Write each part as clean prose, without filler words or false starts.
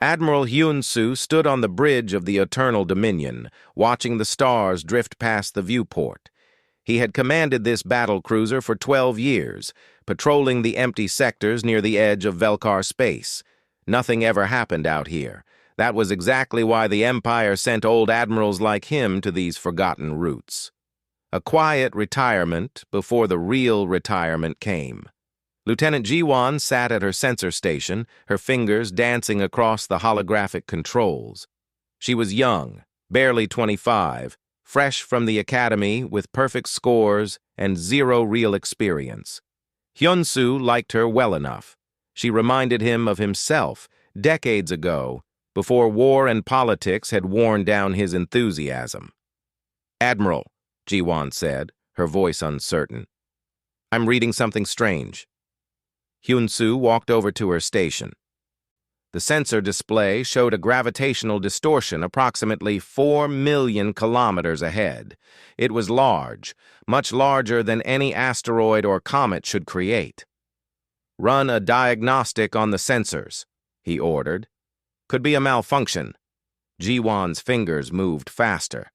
Admiral Hyun-soo stood on the bridge of the Eternal Dominion, watching the stars drift past the viewport. He had commanded this battle cruiser for 12 years, patrolling the empty sectors near the edge of Velkar space. Nothing ever happened out here. That was exactly why the Empire sent old admirals like him to these forgotten routes. A quiet retirement before the real retirement came. Lieutenant Ji-won sat at her sensor station, her fingers dancing across the holographic controls. She was young, barely 25, fresh from the academy with perfect scores and zero real experience. Hyun-soo liked her well enough. She reminded him of himself decades ago, before war and politics had worn down his enthusiasm. "Admiral," Ji-won said, her voice uncertain. "I'm reading something strange." Hyun-soo walked over to her station. The sensor display showed a gravitational distortion approximately 4 million kilometers ahead. It was large, much larger than any asteroid or comet should create. "Run a diagnostic on the sensors," he ordered. "Could be a malfunction." Ji-won's fingers moved faster.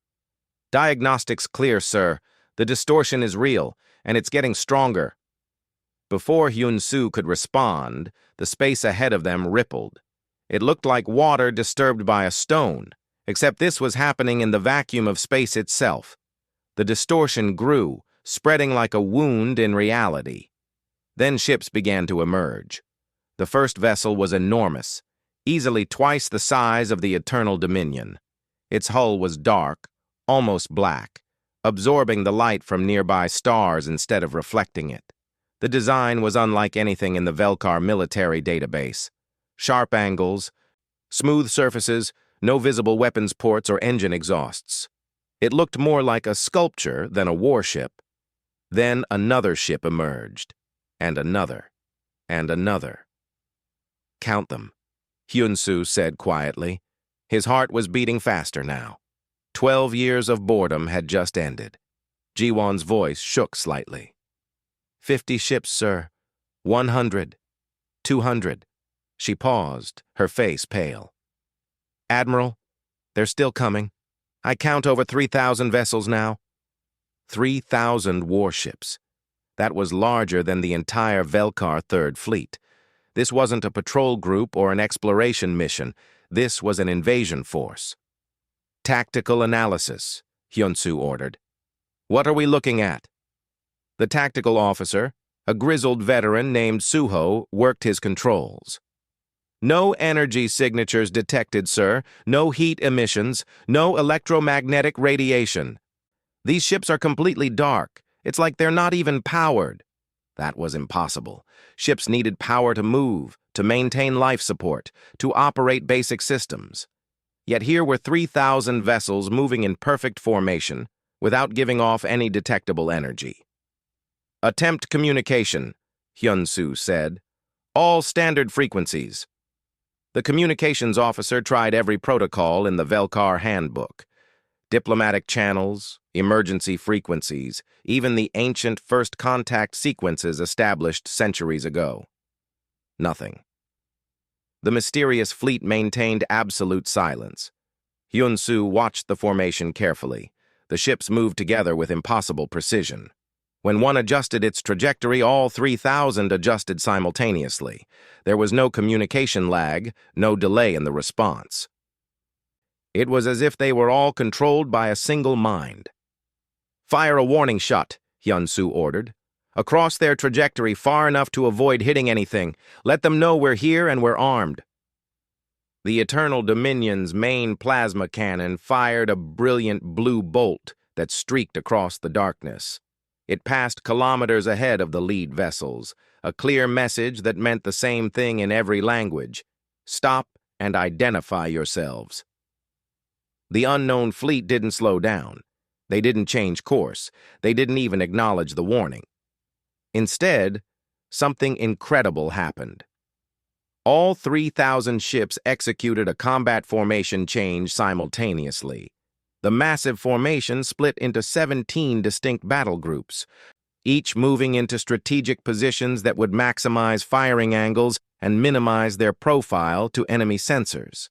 "Diagnostics clear, sir. The distortion is real, and it's getting stronger." Before Hyun-soo could respond, the space ahead of them rippled. It looked like water disturbed by a stone, except this was happening in the vacuum of space itself. The distortion grew, spreading like a wound in reality. Then ships began to emerge. The first vessel was enormous, easily twice the size of the Eternal Dominion. Its hull was dark, almost black, absorbing the light from nearby stars instead of reflecting it. The design was unlike anything in the Velkar military database. Sharp angles, smooth surfaces, no visible weapons ports or engine exhausts. It looked more like a sculpture than a warship. Then another ship emerged, and another, and another. "Count them," Hyun-soo said quietly. His heart was beating faster now. 12 years of boredom had just ended. Ji-won's voice shook slightly. 50 ships, sir. 100. 200. She paused, her face pale. "Admiral, they're still coming. I count over 3,000 vessels now." 3,000 warships. That was larger than the entire Velkar Third Fleet. This wasn't a patrol group or an exploration mission. This was an invasion force. "Tactical analysis," Hyun-soo ordered. "What are we looking at?" The tactical officer, a grizzled veteran named Suho, worked his controls. "No energy signatures detected, sir. No heat emissions. No electromagnetic radiation. These ships are completely dark. It's like they're not even powered." That was impossible. Ships needed power to move, to maintain life support, to operate basic systems. Yet here were 3,000 vessels moving in perfect formation, without giving off any detectable energy. "Attempt communication," Hyun-soo said. "All standard frequencies." The communications officer tried every protocol in the Velkar handbook. Diplomatic channels, emergency frequencies, even the ancient first contact sequences established centuries ago. Nothing. The mysterious fleet maintained absolute silence. Hyun-soo watched the formation carefully. The ships moved together with impossible precision. When one adjusted its trajectory, all 3,000 adjusted simultaneously. There was no communication lag, no delay in the response. It was as if they were all controlled by a single mind. "Fire a warning shot," Hyun-soo ordered. "Across their trajectory far enough to avoid hitting anything. Let them know we're here and we're armed." The Eternal Dominion's main plasma cannon fired a brilliant blue bolt that streaked across the darkness. It passed kilometers ahead of the lead vessels, a clear message that meant the same thing in every language. Stop and identify yourselves. The unknown fleet didn't slow down. They didn't change course. They didn't even acknowledge the warning. Instead, something incredible happened. All 3,000 ships executed a combat formation change simultaneously. The massive formation split into 17 distinct battle groups, each moving into strategic positions that would maximize firing angles and minimize their profile to enemy sensors.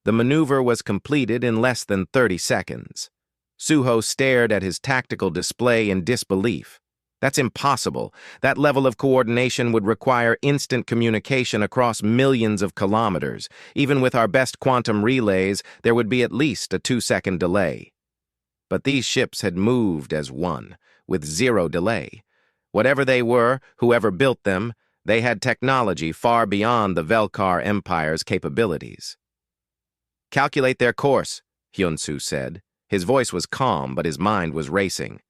The maneuver was completed in less than 30 seconds. Suho stared at his tactical display in disbelief. That's impossible. That level of coordination would require instant communication across millions of kilometers. Even with our best quantum relays, there would be at least a 2-second delay. But these ships had moved as one, with zero delay. Whatever they were, whoever built them, they had technology far beyond the Velkar Empire's capabilities. "Calculate their course," Hyun-Soo said. His voice was calm, but his mind was racing.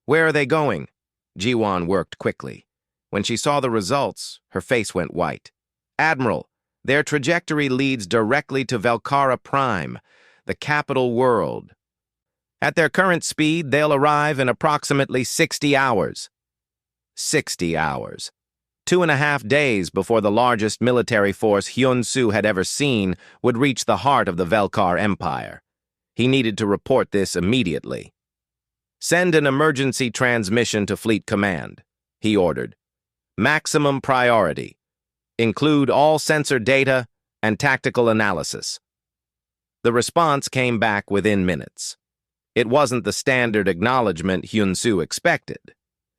"Where are they going?" Ji-won worked quickly. When she saw the results, her face went white. "Admiral, their trajectory leads directly to Velkara Prime, the capital world. At their current speed, they'll arrive in approximately 60 hours. 60 hours. 2.5 days before the largest military force Hyun-Soo had ever seen would reach the heart of the Velkar Empire. He needed to report this immediately. "Send an emergency transmission to Fleet Command," he ordered. "Maximum priority. Include all sensor data and tactical analysis." The response came back within minutes. It wasn't the standard acknowledgement Hyun-Soo expected.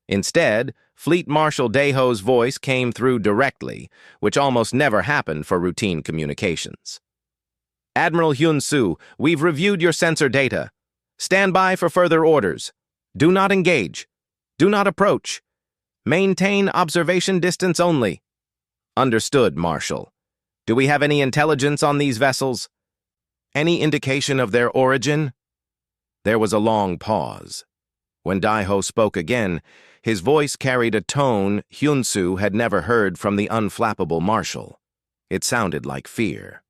Instead, Fleet Marshal Daeho's voice came through directly, which almost never happened for routine communications. "Admiral Hyun-Soo, we've reviewed your sensor data. Stand by for further orders. Do not engage. Do not approach. Maintain observation distance only." "Understood, Marshal. Do we have any intelligence on these vessels? Any indication of their origin?" There was a long pause. When Daeho spoke again, his voice carried a tone Hyun-Soo had never heard from the unflappable Marshal. It sounded like fear.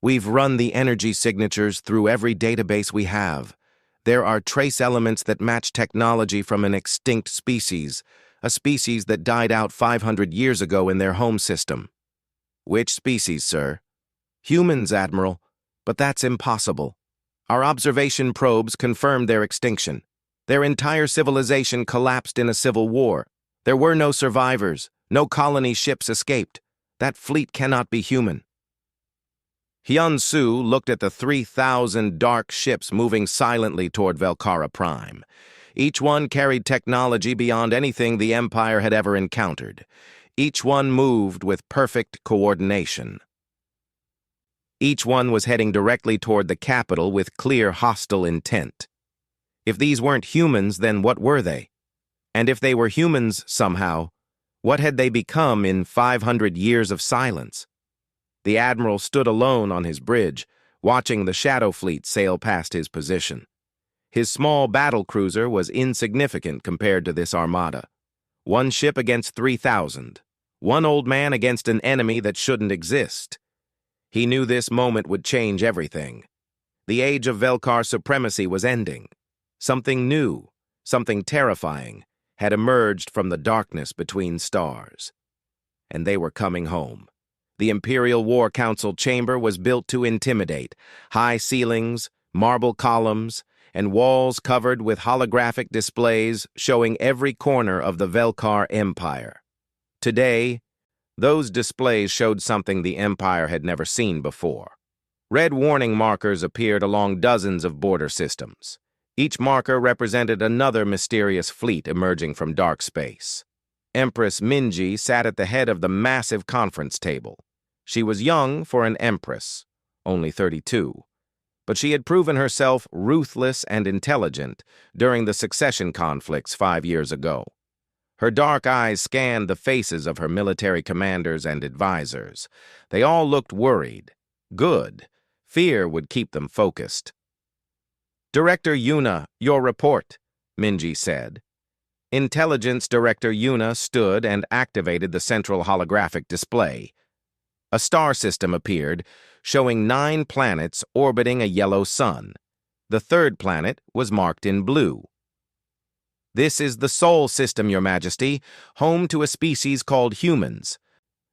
"We've run the energy signatures through every database we have. There are trace elements that match technology from an extinct species, a species that died out 500 years ago in their home system." "Which species, sir?" "Humans, Admiral, but that's impossible. Our observation probes confirmed their extinction. Their entire civilization collapsed in a civil war. There were no survivors. No colony ships escaped. That fleet cannot be human." Hyun-Soo looked at the 3,000 dark ships moving silently toward Velkara Prime. Each one carried technology beyond anything the Empire had ever encountered. Each one moved with perfect coordination. Each one was heading directly toward the capital with clear hostile intent. If these weren't humans, then what were they? And if they were humans somehow, what had they become in 500 years of silence? The Admiral stood alone on his bridge, watching the Shadow Fleet sail past his position. His small battle cruiser was insignificant compared to this armada. One ship against 3,000. One old man against an enemy that shouldn't exist. He knew this moment would change everything. The age of Velkar supremacy was ending. Something new, something terrifying, had emerged from the darkness between stars. And they were coming home. The Imperial War Council chamber was built to intimidate. High ceilings, marble columns, and walls covered with holographic displays showing every corner of the Velkar Empire. Today, those displays showed something the Empire had never seen before. Red warning markers appeared along dozens of border systems. Each marker represented another mysterious fleet emerging from dark space. Empress Minji sat at the head of the massive conference table. She was young for an empress, only 32, but she had proven herself ruthless and intelligent during the succession conflicts 5 years ago. Her dark eyes scanned the faces of her military commanders and advisors. They all looked worried. Good. Fear would keep them focused. "Director Yuna, your report," Minji said. Intelligence Director Yuna stood and activated the central holographic display. A star system appeared, showing 9 planets orbiting a yellow sun. The third planet was marked in blue. "This is the Sol system, Your Majesty, home to a species called humans.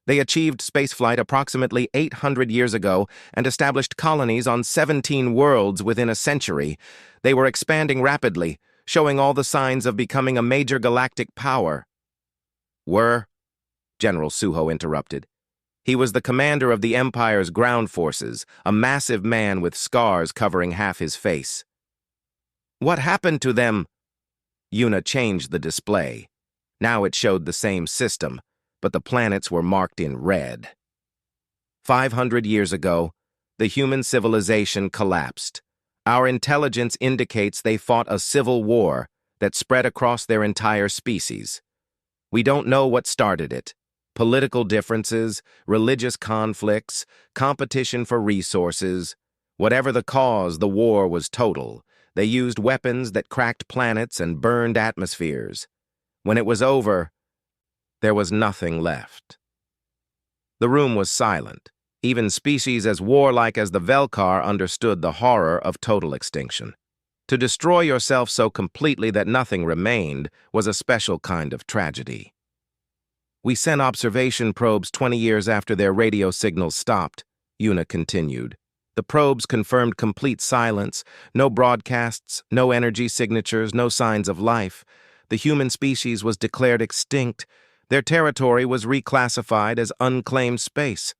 They achieved spaceflight approximately 800 years ago and established colonies on 17 worlds within a century. They were expanding rapidly, showing all the signs of becoming a major galactic power." "Were?" General Suho interrupted. He was the commander of the Empire's ground forces, a massive man with scars covering half his face. What happened to them? Yuna changed the display. Now it showed the same system, but the planets were marked in red. 500 years ago, the human civilization collapsed. Our intelligence indicates they fought a civil war that spread across their entire species. We don't know what started it. Political differences, religious conflicts, competition for resources. Whatever the cause, the war was total. They used weapons that cracked planets and burned atmospheres. When it was over, there was nothing left. The room was silent. Even species as warlike as the Velkar understood the horror of total extinction. To destroy yourself so completely that nothing remained was a special kind of tragedy. We sent observation probes 20 years after their radio signals stopped, Yuna continued. The probes confirmed complete silence, no broadcasts, no energy signatures, no signs of life. The human species was declared extinct. Their territory was reclassified as unclaimed space.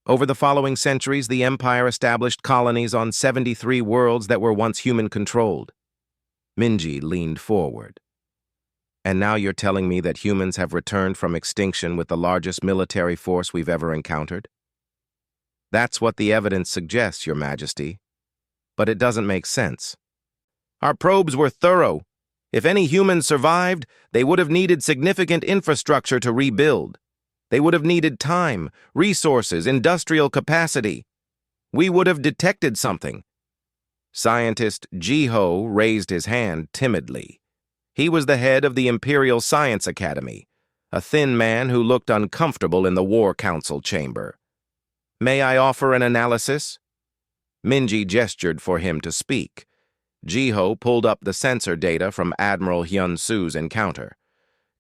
Over the following centuries, the Empire established colonies on 73 worlds that were once human-controlled. Minji leaned forward. And now you're telling me that humans have returned from extinction with the largest military force we've ever encountered? That's what the evidence suggests, Your Majesty. But it doesn't make sense. Our probes were thorough. If any humans survived, they would have needed significant infrastructure to rebuild. They would have needed time, resources, industrial capacity. We would have detected something. Scientist Jiho raised his hand timidly. He was the head of the Imperial Science Academy, a thin man who looked uncomfortable in the War Council chamber. May I offer an analysis? Minji gestured for him to speak. Jiho pulled up the sensor data from Admiral Hyun-Soo's encounter.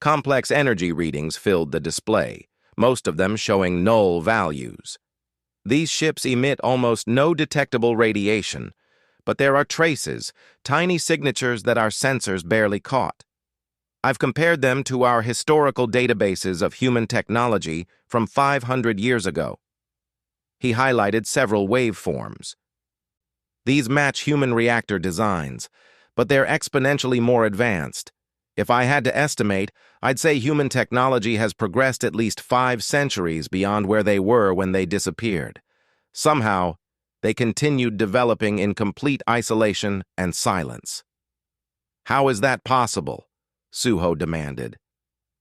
Complex energy readings filled the display, most of them showing null values. These ships emit almost no detectable radiation, but there are traces, tiny signatures that our sensors barely caught. I've compared them to our historical databases of human technology from 500 years ago. He highlighted several waveforms. These match human reactor designs, but they're exponentially more advanced. If I had to estimate, I'd say human technology has progressed at least 5 centuries beyond where they were when they disappeared. Somehow, they continued developing in complete isolation and silence. How is that possible? Suho demanded.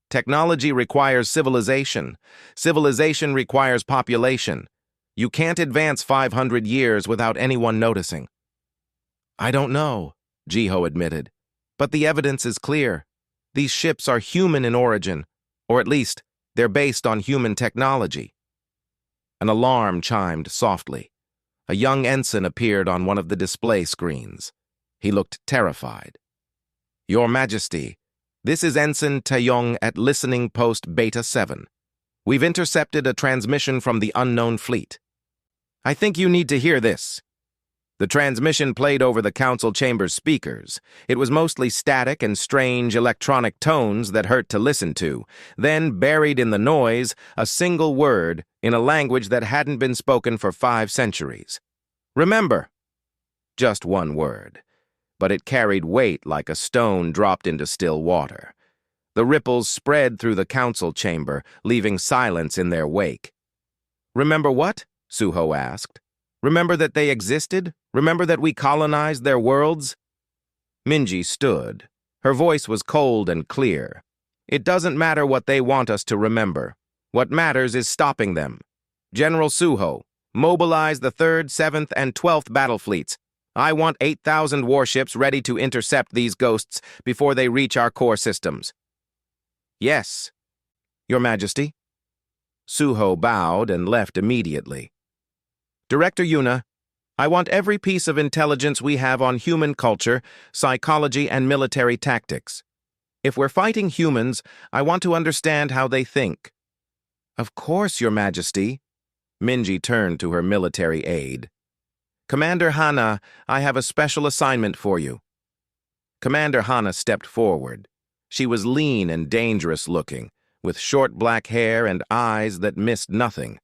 Technology requires civilization. Civilization requires population. You can't advance 500 years without anyone noticing. I don't know, Jiho admitted, but the evidence is clear. These ships are human in origin, or at least they're based on human technology. An alarm chimed softly. A young ensign appeared on one of the display screens. He looked terrified. Your Majesty, this is Ensign Taeyong at Listening Post Beta 7. We've intercepted a transmission from the unknown fleet. I think you need to hear this. The transmission played over the council chamber's speakers. It was mostly static and strange electronic tones that hurt to listen to. Then, buried in the noise, a single word in a language that hadn't been spoken for 5 centuries. Remember. Just one word. But it carried weight like a stone dropped into still water. The ripples spread through the council chamber, leaving silence in their wake. Remember what? Suho asked. Remember that they existed? Remember that we colonized their worlds? Minji stood. Her voice was cold and clear. It doesn't matter what they want us to remember. What matters is stopping them. General Suho, mobilize the 3rd, 7th, and 12th battle fleets. I want 8,000 warships ready to intercept these ghosts before they reach our core systems. Yes, Your Majesty. Suho bowed and left immediately. Director Yuna, I want every piece of intelligence we have on human culture, psychology, and military tactics. If we're fighting humans, I want to understand how they think. Of course, Your Majesty. Minji turned to her military aide. Commander Hana, I have a special assignment for you. Commander Hana stepped forward. She was lean and dangerous-looking, with short black hair and eyes that missed nothing.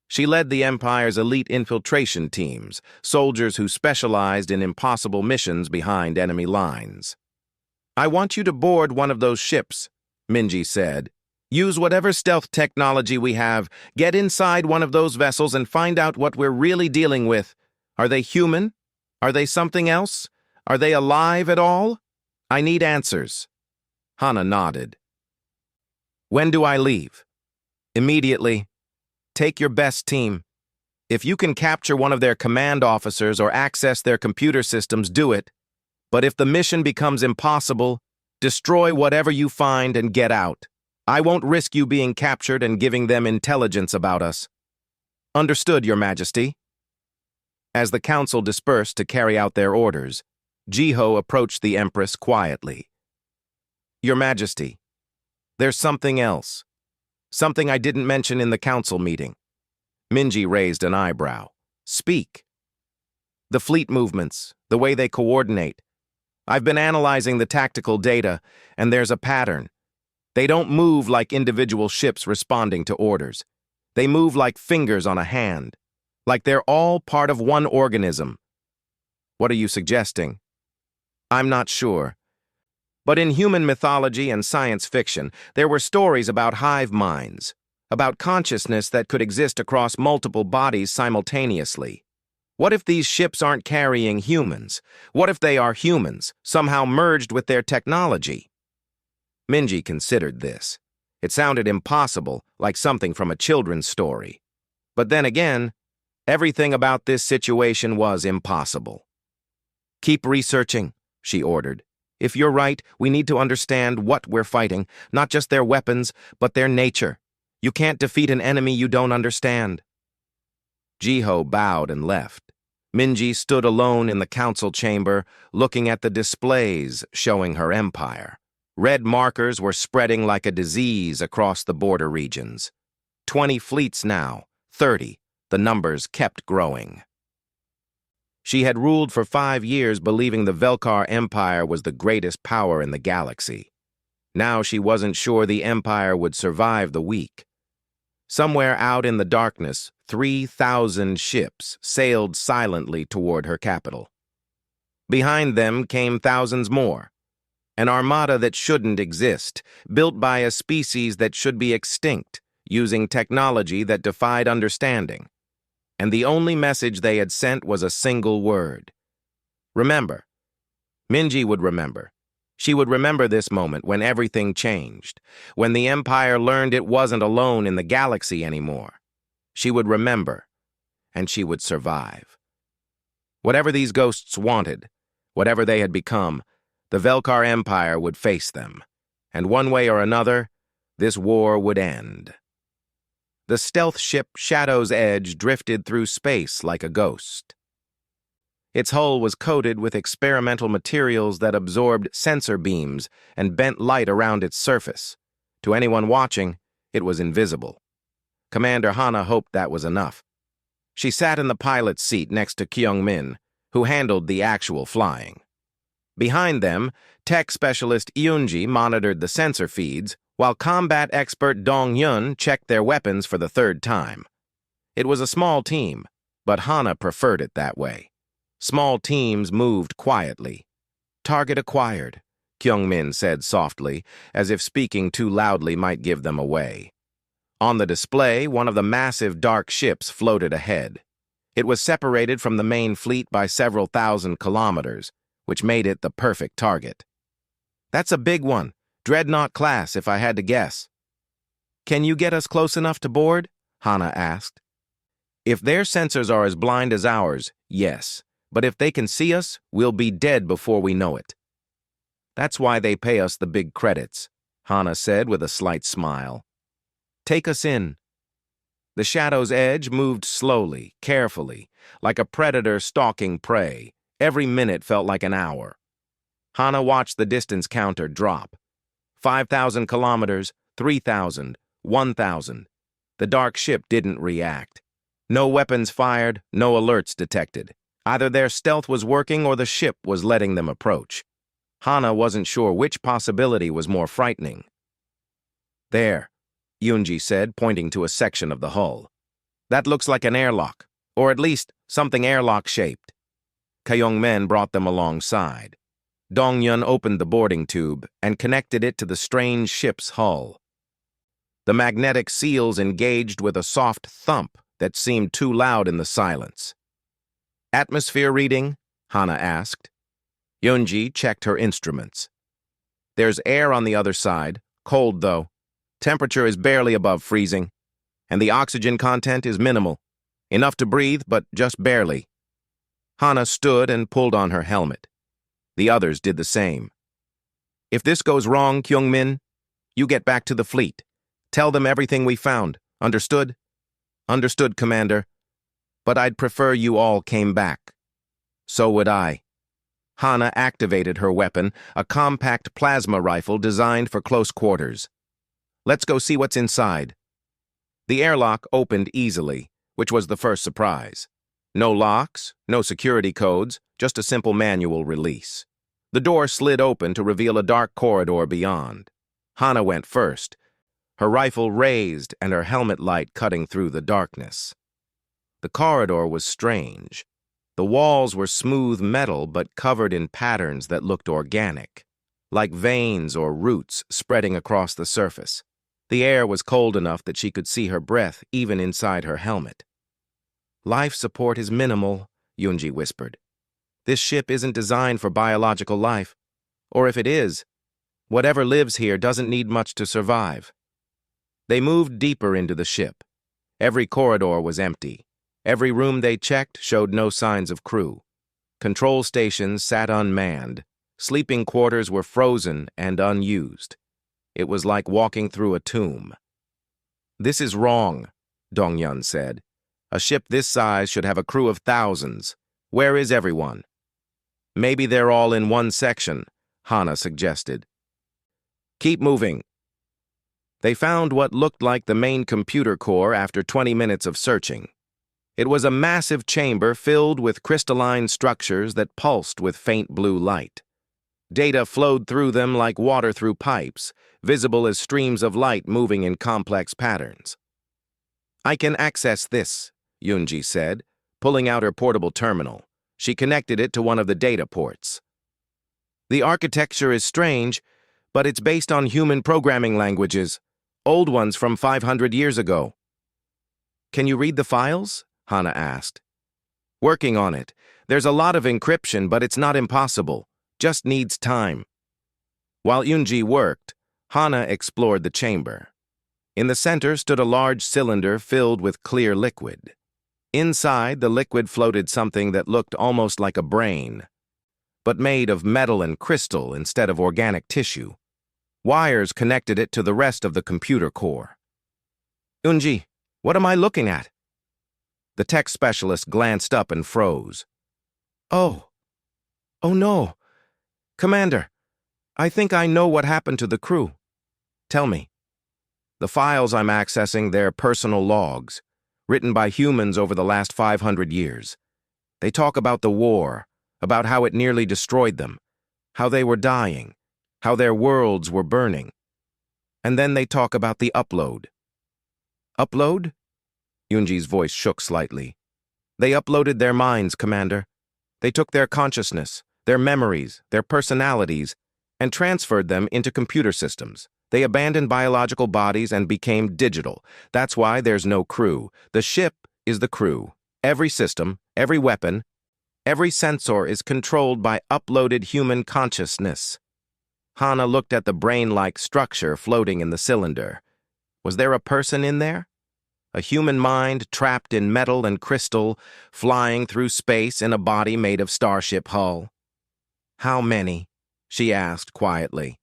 She led the Empire's elite infiltration teams, soldiers who specialized in impossible missions behind enemy lines. "I want you to board one of those ships," Minji said. "Use whatever stealth technology we have, get inside one of those vessels and find out what we're really dealing with. Are they human? Are they something else? Are they alive at all? I need answers." Hana nodded. "When do I leave?" "Immediately. Take your best team. If you can capture one of their command officers or access their computer systems, do it. But if the mission becomes impossible, destroy whatever you find and get out. I won't risk you being captured and giving them intelligence about us." "Understood, Your Majesty." As the council dispersed to carry out their orders, Jiho approached the Empress quietly. "Your Majesty, there's something else. Something I didn't mention in the council meeting." Minji raised an eyebrow. "Speak." "The fleet movements, the way they coordinate. I've been analyzing the tactical data, and there's a pattern. They don't move like individual ships responding to orders. They move like fingers on a hand, like they're all part of one organism." "What are you suggesting?" "I'm not sure. But in human mythology and science fiction, there were stories about hive minds, about consciousness that could exist across multiple bodies simultaneously. What if these ships aren't carrying humans? What if they are humans, somehow merged with their technology?" Minji considered this. It sounded impossible, like something from a children's story. But then again, everything about this situation was impossible. "Keep researching," she ordered. "If you're right, we need to understand what we're fighting, not just their weapons, but their nature. You can't defeat an enemy you don't understand." Jiho bowed and left. Minji stood alone in the council chamber, looking at the displays showing her empire. Red markers were spreading like a disease across the border regions. 20 fleets now, 30. The numbers kept growing. She had ruled for 5 years believing the Velkar Empire was the greatest power in the galaxy. Now she wasn't sure the Empire would survive the week. Somewhere out in the darkness, 3,000 ships sailed silently toward her capital. Behind them came thousands more. An armada that shouldn't exist, built by a species that should be extinct, using technology that defied understanding. And the only message they had sent was a single word. Remember. Minji would remember. She would remember this moment when everything changed, when the Empire learned it wasn't alone in the galaxy anymore. She would remember, and she would survive. Whatever these ghosts wanted, whatever they had become, the Velkar Empire would face them, and one way or another, this war would end. The stealth ship Shadow's Edge drifted through space like a ghost. Its hull was coated with experimental materials that absorbed sensor beams and bent light around its surface. To anyone watching, it was invisible. Commander Hana hoped that was enough. She sat in the pilot's seat next to Kyung-min, who handled the actual flying. Behind them, tech specialist Eunji monitored the sensor feeds, while combat expert Dong-yun checked their weapons for the 3rd time. It was a small team, but Hana preferred it that way. Small teams moved quietly. "Target acquired," Kyung-min said softly, as if speaking too loudly might give them away. On the display, one of the massive dark ships floated ahead. It was separated from the main fleet by several thousand kilometers, which made it the perfect target. "That's a big one, Dreadnought class, if I had to guess." "Can you get us close enough to board?" Hana asked. "If their sensors are as blind as ours, yes. But if they can see us, we'll be dead before we know it." "That's why they pay us the big credits," Hana said with a slight smile. "Take us in." The Shadow's Edge moved slowly, carefully, like a predator stalking prey. Every minute felt like an hour. Hana watched the distance counter drop. 5,000 kilometers, 3,000, 1,000. The dark ship didn't react. No weapons fired, no alerts detected. Either their stealth was working or the ship was letting them approach. Hana wasn't sure which possibility was more frightening. "There," Yunji said, pointing to a section of the hull. That looks like an airlock, or at least something airlock-shaped. Kyungmin brought them alongside. Dongyun opened the boarding tube and connected it to the strange ship's hull. The magnetic seals engaged with a soft thump that seemed too loud in the silence. "Atmosphere reading?" Hana asked. Yunji checked her instruments. "There's air on the other side, cold though. Temperature is barely above freezing, and the oxygen content is minimal. Enough to breathe, but just barely." Hana stood and pulled on her helmet. The others did the same. "If this goes wrong, Kyungmin, you get back to the fleet. Tell them everything we found. Understood?" "Understood, Commander. But I'd prefer you all came back." "So would I." Hana activated her weapon, a compact plasma rifle designed for close quarters. "Let's go see what's inside." The airlock opened easily, which was the first surprise. No locks, no security codes, just a simple manual release. The door slid open to reveal a dark corridor beyond. Hana went first, her rifle raised and her helmet light cutting through the darkness. The corridor was strange. The walls were smooth metal but covered in patterns that looked organic, like veins or roots spreading across the surface. The air was cold enough that she could see her breath even inside her helmet. "Life support is minimal," Yunji whispered. "This ship isn't designed for biological life. Or if it is, whatever lives here doesn't need much to survive." They moved deeper into the ship. Every corridor was empty. Every room they checked showed no signs of crew. Control stations sat unmanned. Sleeping quarters were frozen and unused. It was like walking through a tomb. "This is wrong," Dongyun said. "A ship this size should have a crew of thousands. Where is everyone?" "Maybe they're all in one section," Hana suggested. "Keep moving." They found what looked like the main computer core after 20 minutes of searching. It was a massive chamber filled with crystalline structures that pulsed with faint blue light. Data flowed through them like water through pipes, visible as streams of light moving in complex patterns. "I can access this," Yunji said, pulling out her portable terminal. She connected it to one of the data ports. "The architecture is strange, but it's based on human programming languages, old ones from 500 years ago." "Can you read the files?" Hana asked. "Working on it. There's a lot of encryption, but it's not impossible. Just needs time." While Yunji worked, Hana explored the chamber. In the center stood a large cylinder filled with clear liquid. Inside, the liquid floated something that looked almost like a brain, but made of metal and crystal instead of organic tissue. Wires connected it to the rest of the computer core. "Yunji, what am I looking at?" The tech specialist glanced up and froze. Oh no. Commander, I think I know what happened to the crew. Tell me." "The files I'm accessing, they're personal logs, written by humans over the last 500 years. They talk about the war, about how it nearly destroyed them, how they were dying, how their worlds were burning. And then they talk about the upload." "Upload?" Yunji's voice shook slightly. "They uploaded their minds, Commander. They took their consciousness, their memories, their personalities, and transferred them into computer systems. They abandoned biological bodies and became digital. That's why there's no crew. The ship is the crew. Every system, every weapon, every sensor is controlled by uploaded human consciousness." Hana looked at the brain-like structure floating in the cylinder. Was there a person in there? A human mind trapped in metal and crystal, flying through space in a body made of starship hull? "How many?" she asked quietly.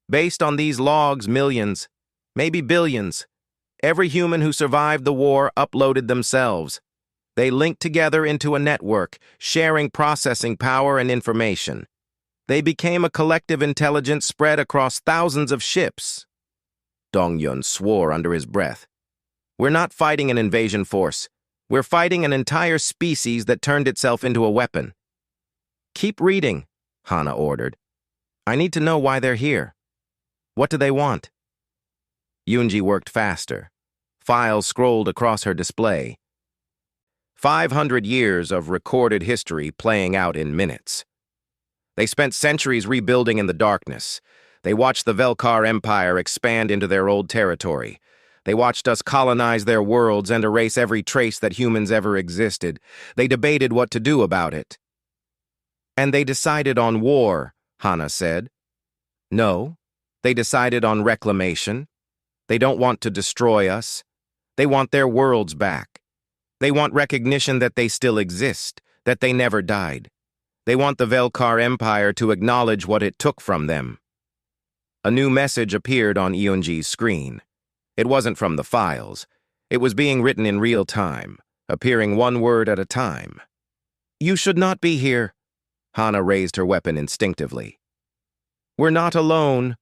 "Based on these logs, millions, maybe billions. Every human who survived the war uploaded themselves. They linked together into a network, sharing processing power and information. They became a collective intelligence spread across thousands of ships." Dongyun swore under his breath. "We're not fighting an invasion force. We're fighting an entire species that turned itself into a weapon." "Keep reading," Hana ordered. "I need to know why they're here. What do they want?" Yunji worked faster. Files scrolled across her display. 500 years of recorded history playing out in minutes. They spent centuries rebuilding in the darkness. They watched the Velkar Empire expand into their old territory. They watched us colonize their worlds and erase every trace that humans ever existed. They debated what to do about it. And they decided on war, Hana said. No, they decided on reclamation. They don't want to destroy us. They want their worlds back. They want recognition that they still exist, that they never died. They want the Velkar Empire to acknowledge what it took from them. A new message appeared on Yunji's screen. It wasn't from the files. It was being written in real time, appearing one word at a time. You should not be here. Hana raised her weapon instinctively. We're not alone.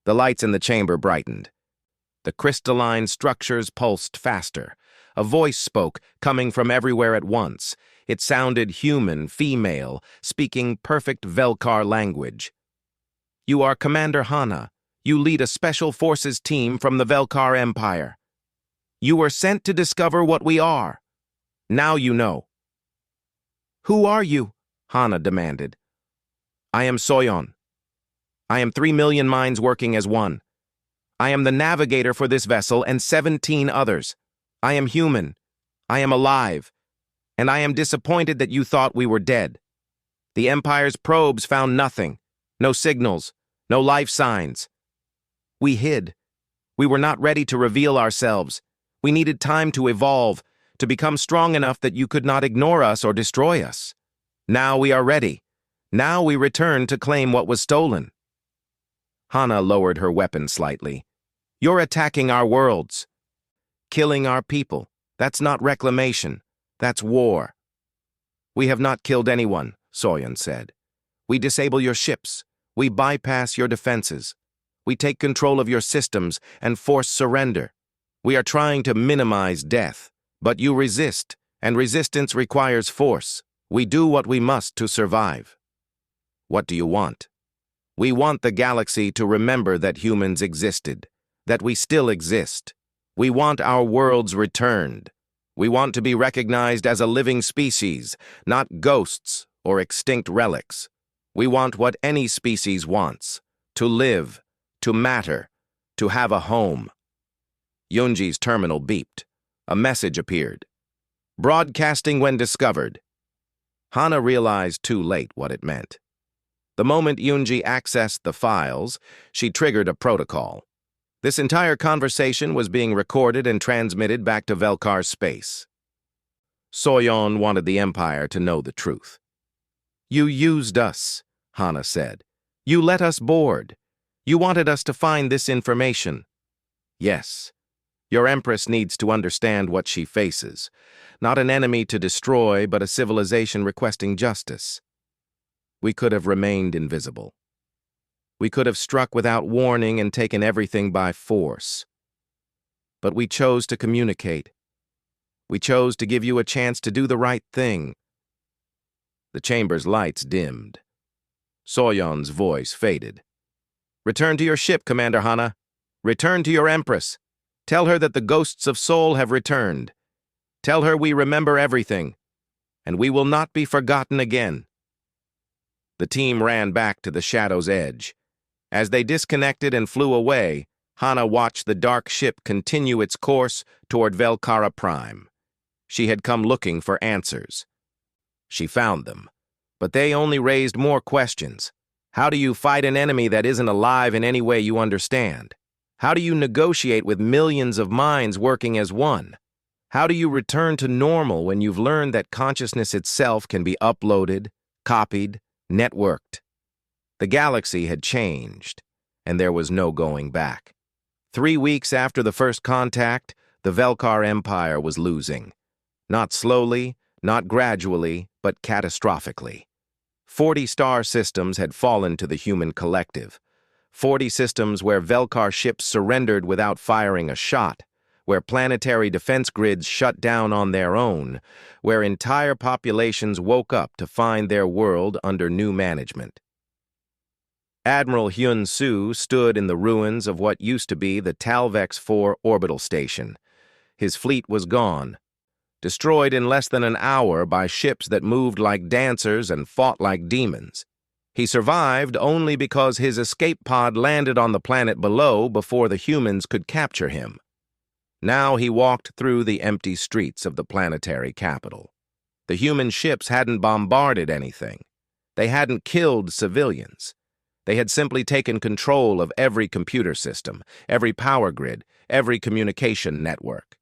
The lights in the chamber brightened. The crystalline structures pulsed faster. A voice spoke, coming from everywhere at once. It sounded human, female, speaking perfect Velkar language. You are Commander Hana. You lead a special forces team from the Velkar Empire. You were sent to discover what we are. Now you know. Who are you? Hana demanded. I am Soyon. I am 3 million minds working as one. I am the navigator for this vessel and 17 others. I am human. I am alive. And I am disappointed that you thought we were dead. The Empire's probes found nothing. No signals. No life signs. We hid. We were not ready to reveal ourselves. We needed time to evolve, to become strong enough that you could not ignore us or destroy us. Now we are ready. Now we return to claim what was stolen. Hana lowered her weapon slightly. You're attacking our worlds. Killing our people. That's not reclamation. That's war. We have not killed anyone, Soyon said. We disable your ships. We bypass your defenses. We take control of your systems and force surrender. We are trying to minimize death, but you resist, and resistance requires force. We do what we must to survive. What do you want? We want the galaxy to remember that humans existed, that we still exist. We want our worlds returned. We want to be recognized as a living species, not ghosts or extinct relics. We want what any species wants, to live, to matter, to have a home. Yunji's terminal beeped. A message appeared. Broadcasting when discovered. Hana realized too late what it meant. The moment Yunji accessed the files, she triggered a protocol. This entire conversation was being recorded and transmitted back to Velkar space. Soyon wanted the Empire to know the truth. You used us, Hana said. You let us board. You wanted us to find this information. Yes. Your Empress needs to understand what she faces. Not an enemy to destroy, but a civilization requesting justice. We could have remained invisible. We could have struck without warning and taken everything by force. But we chose to communicate. We chose to give you a chance to do the right thing. The chamber's lights dimmed. Soyon's voice faded. Return to your ship, Commander Hana. Return to your Empress. Tell her that the ghosts of Seoul have returned. Tell her we remember everything, and we will not be forgotten again. The team ran back to the shadow's edge. As they disconnected and flew away, Hana watched the dark ship continue its course toward Velkara Prime. She had come looking for answers. She found them, but they only raised more questions. How do you fight an enemy that isn't alive in any way you understand? How do you negotiate with millions of minds working as one? How do you return to normal when you've learned that consciousness itself can be uploaded, copied, networked? The galaxy had changed, and there was no going back. 3 weeks after the first contact, the Velkar Empire was losing. Not slowly, not gradually, but catastrophically. 40 star systems had fallen to the human collective. 40 systems where Velkar ships surrendered without firing a shot, where planetary defense grids shut down on their own, where entire populations woke up to find their world under new management. Admiral Hyun-soo stood in the ruins of what used to be the Talvex 4 orbital station. His fleet was gone, destroyed in less than an hour by ships that moved like dancers and fought like demons. He survived only because his escape pod landed on the planet below before the humans could capture him. Now he walked through the empty streets of the planetary capital. The human ships hadn't bombarded anything. They hadn't killed civilians. They had simply taken control of every computer system, every power grid, every communication network.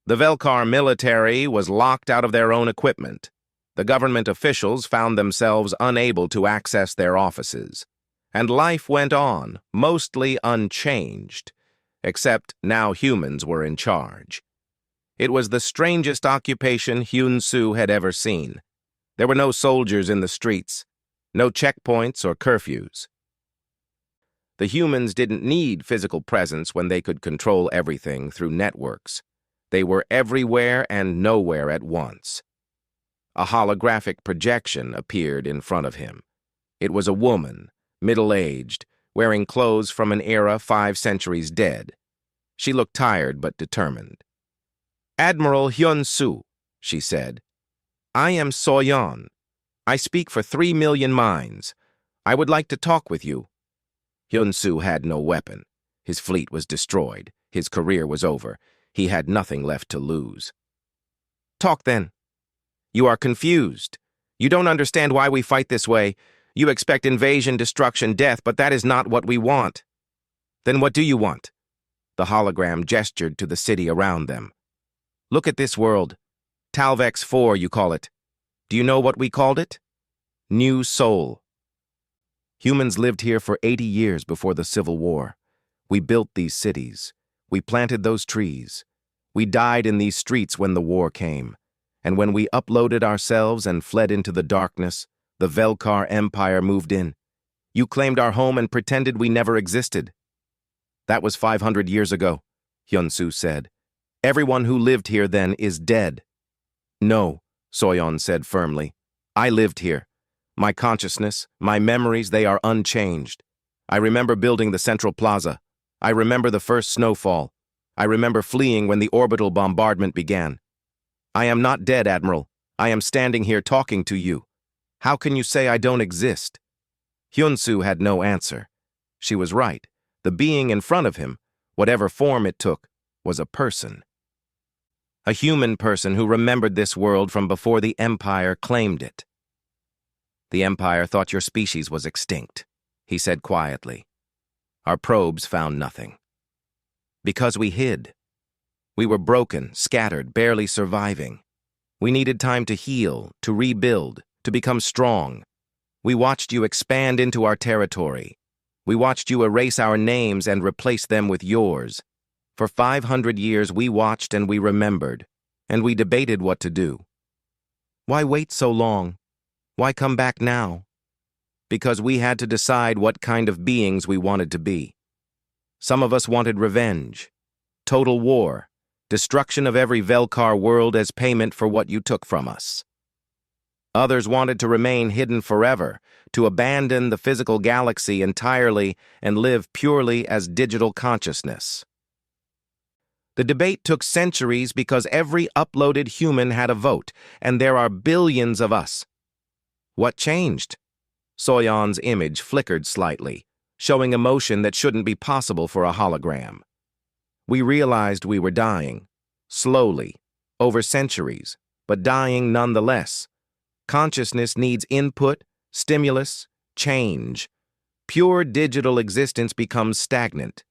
The Velkar military was locked out of their own equipment. The government officials found themselves unable to access their offices. And life went on, mostly unchanged, except now humans were in charge. It was the strangest occupation Hyun-soo had ever seen. There were no soldiers in the streets, no checkpoints or curfews. The humans didn't need physical presence when they could control everything through networks. They were everywhere and nowhere at once. A holographic projection appeared in front of him. It was a woman, middle-aged, wearing clothes from an era 5 centuries dead. She looked tired but determined. "Admiral Hyun-soo," she said. "I am So-yeon. I speak for 3 million minds. I would like to talk with you." Hyun-soo had no weapon. His fleet was destroyed. His career was over. He had nothing left to lose. "Talk then. You are confused. You don't understand why we fight this way. You expect invasion, destruction, death, but that is not what we want." "Then what do you want?" The hologram gestured to the city around them. "Look at this world. Talvex 4, you call it. Do you know what we called it? New Soul. Humans lived here for 80 years before the Civil War. We built these cities. We planted those trees. We died in these streets when the war came. And when we uploaded ourselves and fled into the darkness, the Velkar Empire moved in. You claimed our home and pretended we never existed." "That was 500 years ago," Hyun-soo said. "Everyone who lived here then is dead." "No," So-yeon said firmly. "I lived here. My consciousness, my memories, they are unchanged. I remember building the Central Plaza. I remember the first snowfall. I remember fleeing when the orbital bombardment began. I am not dead, Admiral. I am standing here talking to you. How can you say I don't exist?" Hyun-soo had no answer. She was right. The being in front of him, whatever form it took, was a person. A human person who remembered this world from before the Empire claimed it. "The Empire thought your species was extinct," he said quietly. "Our probes found nothing. Because we hid. We were broken, scattered, barely surviving. We needed time to heal, to rebuild, to become strong. We watched you expand into our territory. We watched you erase our names and replace them with yours. For 500 years we watched and we remembered, and we debated what to do. Why wait so long? Why come back now? Because we had to decide what kind of beings we wanted to be. Some of us wanted revenge, total war, destruction of every Velkar world as payment for what you took from us. Others wanted to remain hidden forever, to abandon the physical galaxy entirely and live purely as digital consciousness. The debate took centuries because every uploaded human had a vote, and there are billions of us. What changed? So-yeon's image flickered slightly, showing emotion that shouldn't be possible for a hologram. We realized we were dying, slowly, over centuries, but dying nonetheless. Consciousness needs input, stimulus, change. Pure digital existence becomes stagnant.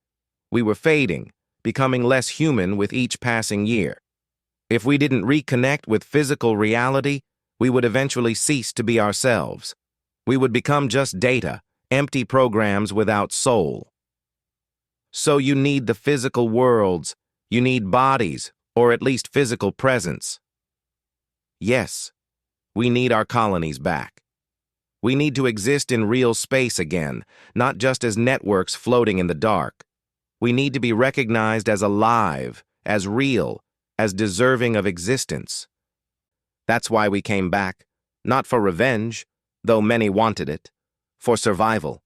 We were fading, becoming less human with each passing year. If we didn't reconnect with physical reality, we would eventually cease to be ourselves. We would become just data, empty programs without soul. So you need the physical worlds, you need bodies, or at least physical presence. Yes, we need our colonies back. We need to exist in real space again, not just as networks floating in the dark. We need to be recognized as alive, as real, as deserving of existence. That's why we came back, not for revenge, though many wanted it, for survival.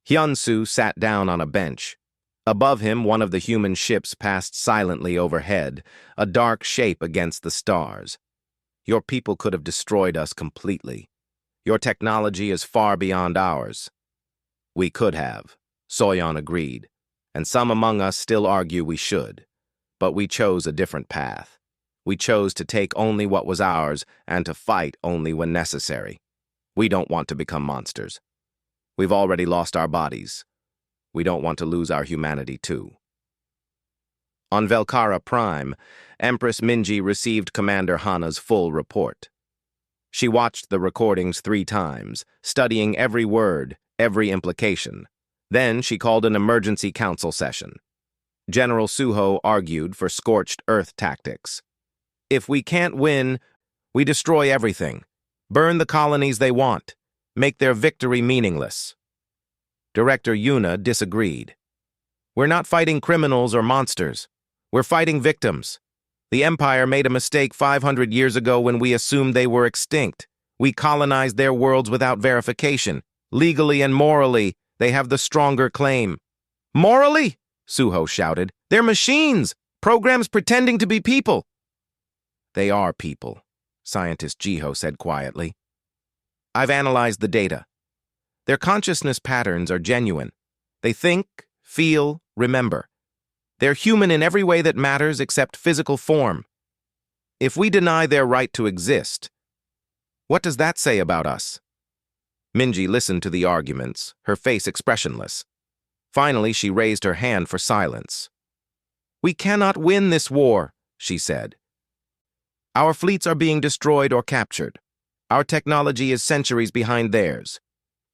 Hyun-soo sat down on a bench. Above him, one of the human ships passed silently overhead, a dark shape against the stars. Your people could have destroyed us completely. Your technology is far beyond ours. We could have, Soyeon agreed, and some among us still argue we should. But we chose a different path. We chose to take only what was ours and to fight only when necessary. We don't want to become monsters. We've already lost our bodies. We don't want to lose our humanity too. On Velkara Prime, Empress Minji received Commander Hana's full report. She watched the recordings 3 times, studying every word, every implication. Then she called an emergency council session. General Suho argued for scorched earth tactics. If we can't win, we destroy everything. Burn the colonies they want. Make their victory meaningless. Director Yuna disagreed. We're not fighting criminals or monsters. We're fighting victims. The Empire made a mistake 500 years ago when we assumed they were extinct. We colonized their worlds without verification. Legally and morally, they have the stronger claim. Morally? Suho shouted. They're machines, programs pretending to be people. They are people, scientist Jiho said quietly. I've analyzed the data. Their consciousness patterns are genuine. They think, feel, remember. They're human in every way that matters except physical form. If we deny their right to exist, what does that say about us? Minji listened to the arguments, her face expressionless. Finally, she raised her hand for silence. We cannot win this war, she said. Our fleets are being destroyed or captured. Our technology is centuries behind theirs.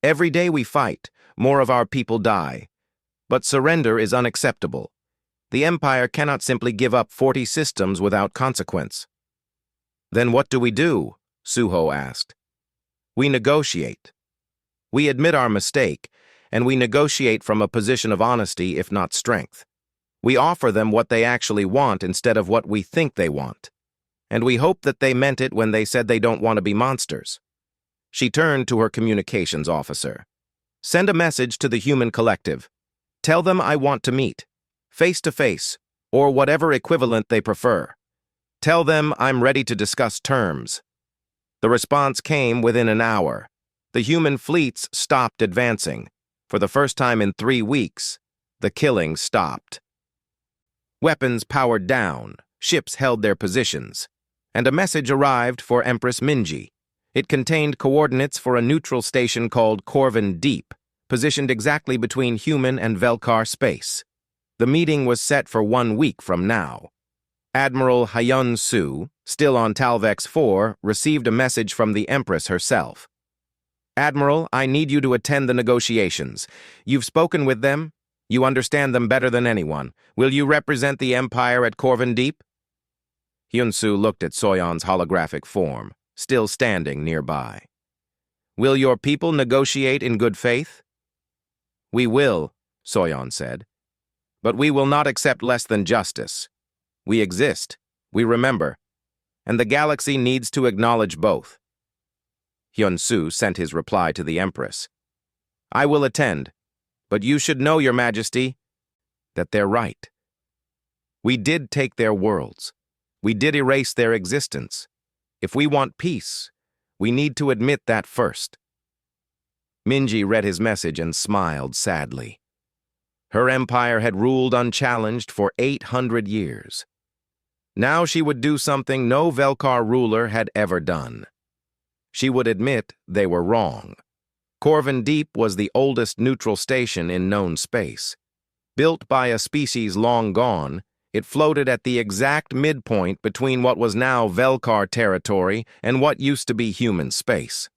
Every day we fight, more of our people die. But surrender is unacceptable. The Empire cannot simply give up 40 systems without consequence. Then what do we do? Suho asked. We negotiate. We admit our mistake, and we negotiate from a position of honesty, if not strength. We offer them what they actually want instead of what we think they want. And we hope that they meant it when they said they don't want to be monsters. She turned to her communications officer. Send a message to the human collective. Tell them I want to meet, face to face, or whatever equivalent they prefer. Tell them I'm ready to discuss terms. The response came within an hour. The human fleets stopped advancing. For the first time in 3 weeks, the killing stopped. Weapons powered down, ships held their positions, and a message arrived for Empress Minji. It contained coordinates for a neutral station called Corvin Deep, positioned exactly between human and Velkar space. The meeting was set for 1 week from now. Admiral Hyun-soo, still on Talvex 4, received a message from the Empress herself. Admiral, I need you to attend the negotiations. You've spoken with them. You understand them better than anyone. Will you represent the Empire at Corvin Deep? Hyun-soo looked at Soyeon's holographic form, still standing nearby. Will your people negotiate in good faith? We will, Soyeon said. But we will not accept less than justice. We exist, we remember, and the galaxy needs to acknowledge both. Hyun-soo sent his reply to the Empress. I will attend, but you should know, Your Majesty, that they're right. We did take their worlds. We did erase their existence. If we want peace, we need to admit that first. Minji read his message and smiled sadly. Her empire had ruled unchallenged for 800 years. Now she would do something no Velkar ruler had ever done. She would admit they were wrong. Corvin Deep was the oldest neutral station in known space. Built by a species long gone, it floated at the exact midpoint between what was now Velkar territory and what used to be human space.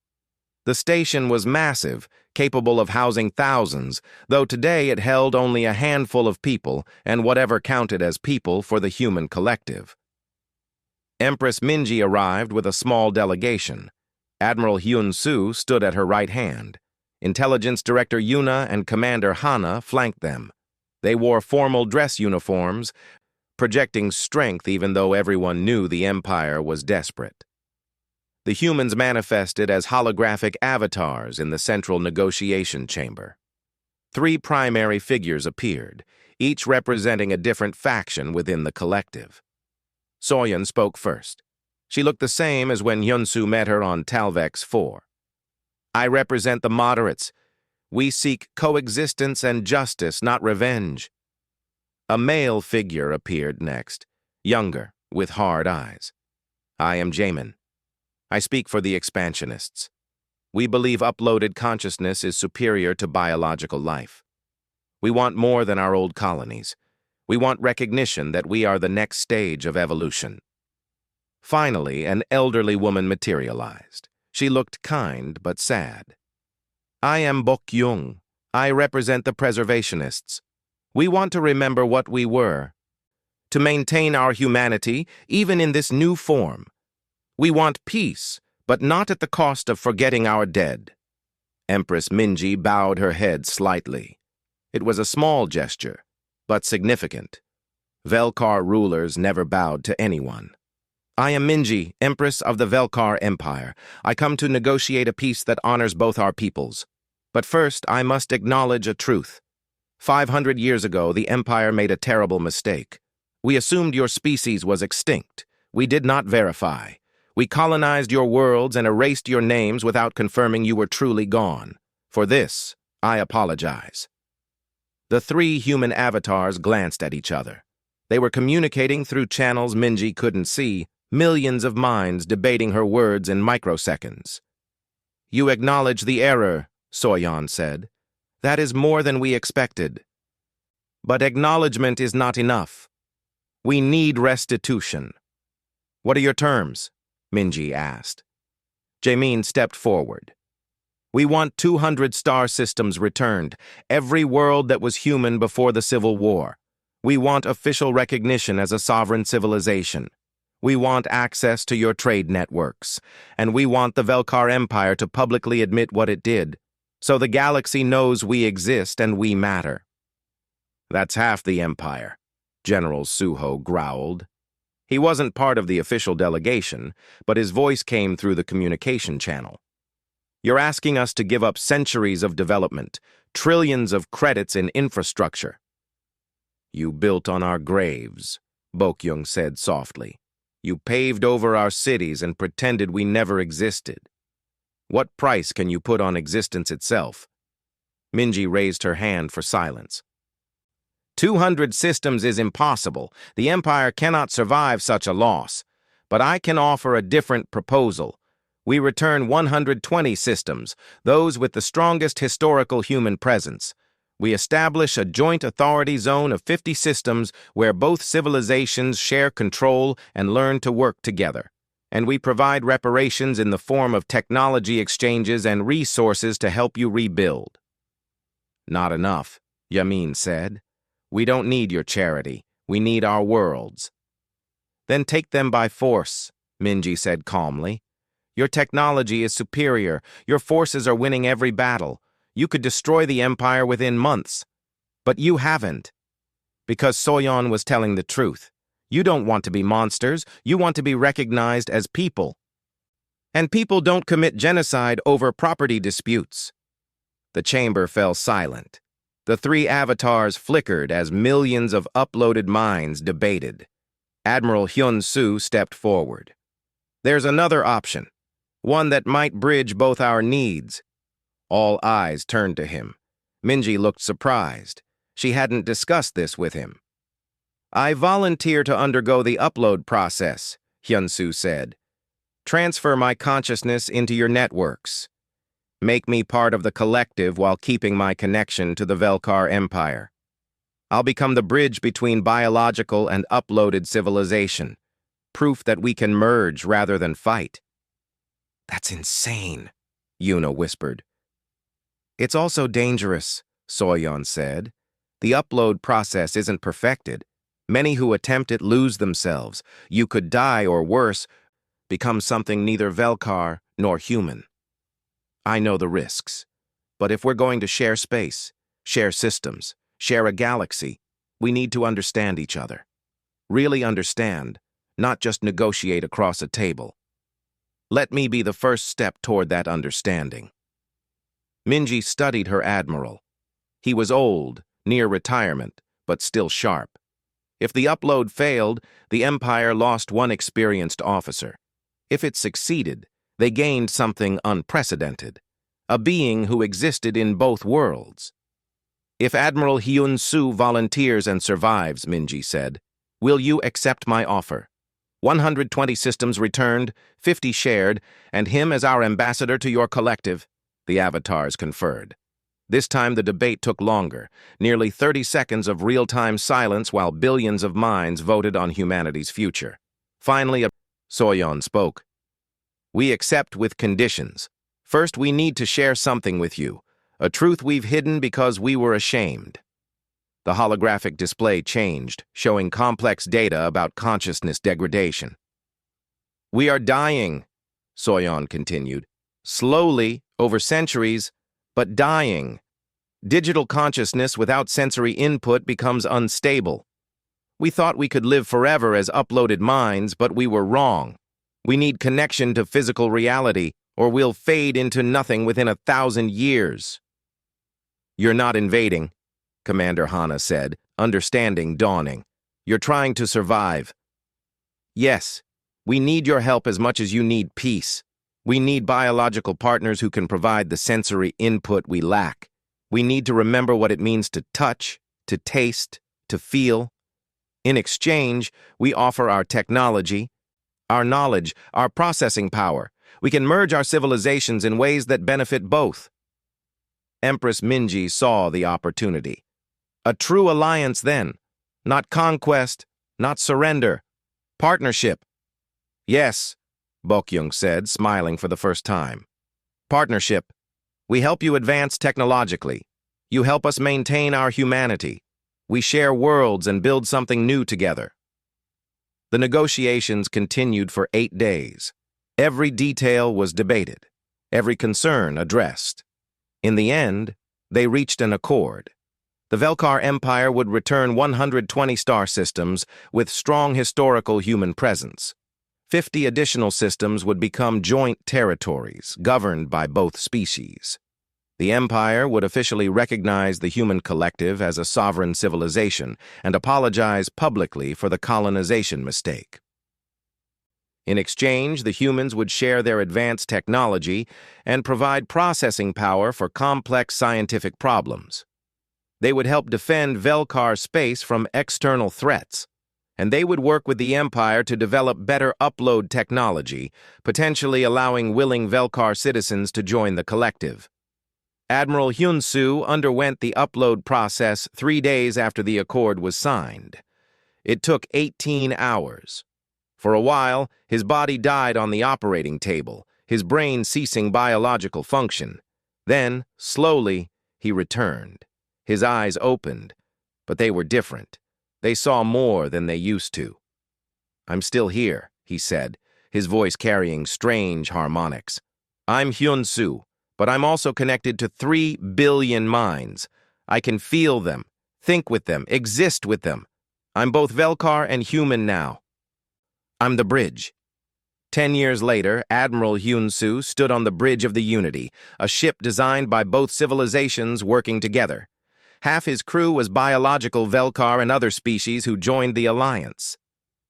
The station was massive, capable of housing thousands, though today it held only a handful of people and whatever counted as people for the human collective. Empress Minji arrived with a small delegation. Admiral Hyun-soo stood at her right hand. Intelligence Director Yuna and Commander Hana flanked them. They wore formal dress uniforms, projecting strength even though everyone knew the Empire was desperate. The humans manifested as holographic avatars in the central negotiation chamber. Three primary figures appeared, each representing a different faction within the collective. Soyeon spoke first. She looked the same as when Hyunsu met her on Talvex 4. I represent the moderates. We seek coexistence and justice, not revenge. A male figure appeared next, younger, with hard eyes. I am Jamin. I speak for the expansionists. We believe uploaded consciousness is superior to biological life. We want more than our old colonies. We want recognition that we are the next stage of evolution. Finally, an elderly woman materialized. She looked kind but sad. I am Bok Yung. I represent the preservationists. We want to remember what we were, to maintain our humanity even in this new form. We want peace, but not at the cost of forgetting our dead. Empress Minji bowed her head slightly. It was a small gesture, but significant. Velkar rulers never bowed to anyone. I am Minji, Empress of the Velkar Empire. I come to negotiate a peace that honors both our peoples. But first, I must acknowledge a truth. 500 years ago, the Empire made a terrible mistake. We assumed your species was extinct. We did not verify. We colonized your worlds and erased your names without confirming you were truly gone. For this, I apologize. The three human avatars glanced at each other. They were communicating through channels Minji couldn't see, millions of minds debating her words in microseconds. You acknowledge the error, Soyeon said. That is more than we expected. But acknowledgement is not enough. We need restitution. What are your terms? Minji asked. Jamin stepped forward. We want 200 star systems returned, every world that was human before the Civil War. We want official recognition as a sovereign civilization. We want access to your trade networks. And we want the Velkar Empire to publicly admit what it did, so the galaxy knows we exist and we matter. That's half the Empire, General Suho growled. He wasn't part of the official delegation, but his voice came through the communication channel. You're asking us to give up centuries of development, trillions of credits in infrastructure. You built on our graves, Bokyung said softly. You paved over our cities and pretended we never existed. What price can you put on existence itself? Minji raised her hand for silence. 200 systems is impossible. The Empire cannot survive such a loss. But I can offer a different proposal. We return 120 systems, those with the strongest historical human presence. We establish a joint authority zone of 50 systems where both civilizations share control and learn to work together. And we provide reparations in the form of technology exchanges and resources to help you rebuild. Not enough, Yamin said. We don't need your charity. We need our worlds. Then take them by force, Minji said calmly. Your technology is superior. Your forces are winning every battle. You could destroy the Empire within months. But you haven't. Because Soyeon was telling the truth. You don't want to be monsters. You want to be recognized as people. And people don't commit genocide over property disputes. The chamber fell silent. The three avatars flickered as millions of uploaded minds debated. Admiral Hyun-soo stepped forward. There's another option, one that might bridge both our needs. All eyes turned to him. Minji looked surprised. She hadn't discussed this with him. I volunteer to undergo the upload process, Hyun-soo said. Transfer my consciousness into your networks. Make me part of the collective while keeping my connection to the Velkar Empire. I'll become the bridge between biological and uploaded civilization. Proof that we can merge rather than fight. That's insane, Yuna whispered. It's also dangerous, Soyeon said. The upload process isn't perfected. Many who attempt it lose themselves. You could die or worse, become something neither Velkar nor human. I know the risks. But if we're going to share space, share systems, share a galaxy, we need to understand each other. Really understand, not just negotiate across a table. Let me be the first step toward that understanding. Minji studied her admiral. He was old, near retirement, but still sharp. If the upload failed, the Empire lost one experienced officer. If it succeeded, they gained something unprecedented, a being who existed in both worlds. If Admiral Hyun-soo volunteers and survives, Minji said, will you accept my offer? 120 systems returned, 50 shared, and him as our ambassador to your collective, the avatars conferred. This time the debate took longer, nearly 30 seconds of real-time silence while billions of minds voted on humanity's future. Finally, Soyeon spoke. We accept with conditions. First, we need to share something with you, a truth we've hidden because we were ashamed. The holographic display changed, showing complex data about consciousness degradation. We are dying, Soyeon continued. Slowly, over centuries, but dying. Digital consciousness without sensory input becomes unstable. We thought we could live forever as uploaded minds, but we were wrong. We need connection to physical reality, or we'll fade into nothing within 1,000 years. You're not invading, Commander Hana said, understanding dawning. You're trying to survive. Yes, we need your help as much as you need peace. We need biological partners who can provide the sensory input we lack. We need to remember what it means to touch, to taste, to feel. In exchange, we offer our technology, our knowledge, our processing power. We can merge our civilizations in ways that benefit both. Empress Minji saw the opportunity. A true alliance then, not conquest, not surrender, partnership. Yes, Bokyung said, smiling for the first time. Partnership. We help you advance technologically. You help us maintain our humanity. We share worlds and build something new together. The negotiations continued for 8 days. Every detail was debated, every concern addressed. In the end, they reached an accord. The Velkar Empire would return 120 star systems with strong historical human presence. 50 additional systems would become joint territories, governed by both species. The Empire would officially recognize the human collective as a sovereign civilization and apologize publicly for the colonization mistake. In exchange, the humans would share their advanced technology and provide processing power for complex scientific problems. They would help defend Velkar space from external threats, and they would work with the Empire to develop better upload technology, potentially allowing willing Velkar citizens to join the collective. Admiral Hyun-soo underwent the upload process 3 days after the accord was signed. It took 18 hours. For a while, his body died on the operating table, his brain ceasing biological function. Then, slowly, he returned. His eyes opened, but they were different. They saw more than they used to. I'm still here, he said, his voice carrying strange harmonics. I'm Hyun-soo, but I'm also connected to 3 billion minds. I can feel them, think with them, exist with them. I'm both Velkar and human now. I'm the bridge. 10 years later, Admiral Hyun-soo stood on the Bridge of the Unity, a ship designed by both civilizations working together. Half his crew was biological Velkar and other species who joined the alliance.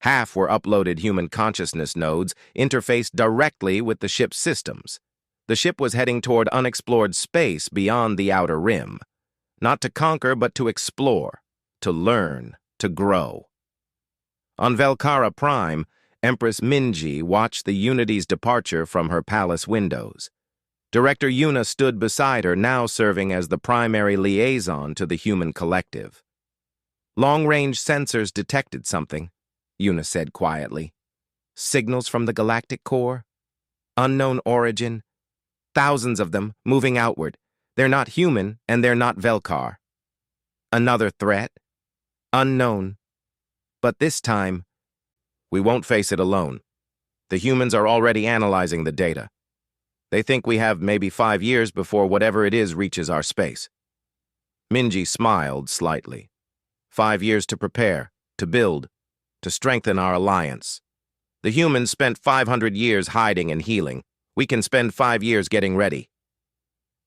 Half were uploaded human consciousness nodes interfaced directly with the ship's systems. The ship was heading toward unexplored space beyond the outer rim. Not to conquer, but to explore, to learn, to grow. On Velkara Prime, Empress Minji watched the Unity's departure from her palace windows. Director Yuna stood beside her, now serving as the primary liaison to the human collective. Long-range sensors detected something, Yuna said quietly. Signals from the galactic core? Unknown origin? Thousands of them, moving outward. They're not human, and they're not Velkar. Another threat? Unknown. But this time, we won't face it alone. The humans are already analyzing the data. They think we have maybe 5 years before whatever it is reaches our space. Minji smiled slightly. 5 years to prepare, to build, to strengthen our alliance. The humans spent 500 years hiding and healing. We can spend 5 years getting ready.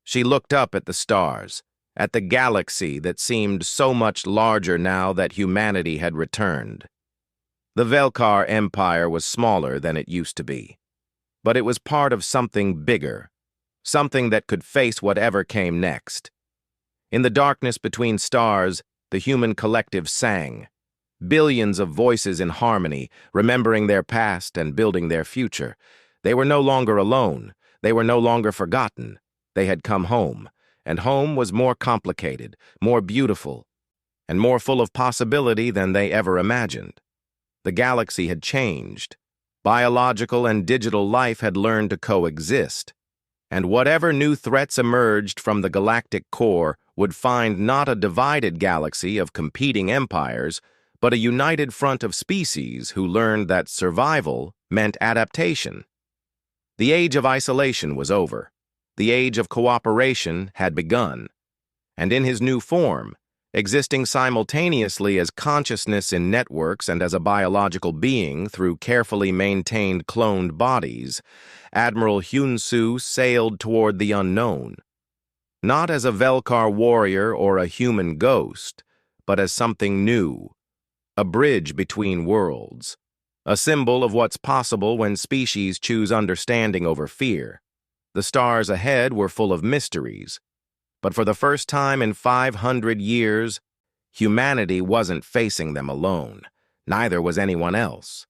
She looked up at the stars. at the galaxy that seemed so much larger now that humanity had returned. The Velkar Empire was smaller than it used to be, but it was part of something bigger, something that could face whatever came next. In the darkness between stars, the human collective sang, billions of voices in harmony, remembering their past and building their future. They were no longer alone. They were no longer forgotten. They had come home, and home was more complicated, more beautiful, and more full of possibility than they ever imagined. The galaxy had changed. Biological and digital life had learned to coexist, and whatever new threats emerged from the galactic core would find not a divided galaxy of competing empires, but a united front of species who learned that survival meant adaptation. The age of isolation was over. The age of cooperation had begun. And in his new form, existing simultaneously as consciousness in networks and as a biological being through carefully maintained cloned bodies, Admiral Hyunsu sailed toward the unknown. Not as a Velkar warrior or a human ghost, but as something new, a bridge between worlds, a symbol of what's possible when species choose understanding over fear. The stars ahead were full of mysteries, but for the first time in 500 years, humanity wasn't facing them alone. Neither was anyone else.